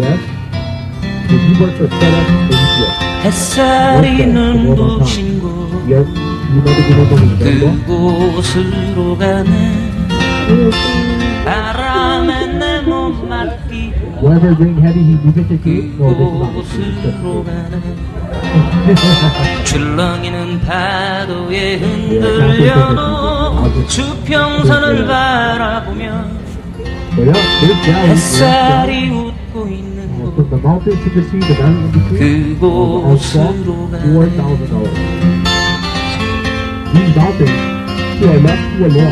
Yes. So you work for FedEx or UPS? 햇살이 눈부신 곳 Yes. You know the name of the example? 그곳으로 가네 바람에 내 몸 맡기고 Wherever it's raining heavy, he moves it to you. No, this is 그곳으로 not. 가네 줄렁이는 파도에 흔들려도 수평선을 바라보며 But yeah, there's valleys. 햇살이 웃고 있는 From 곳 the mountains to the sea, the valley in between, are 그곳으로 가네 $4,000. These mountains, to our left, to our left,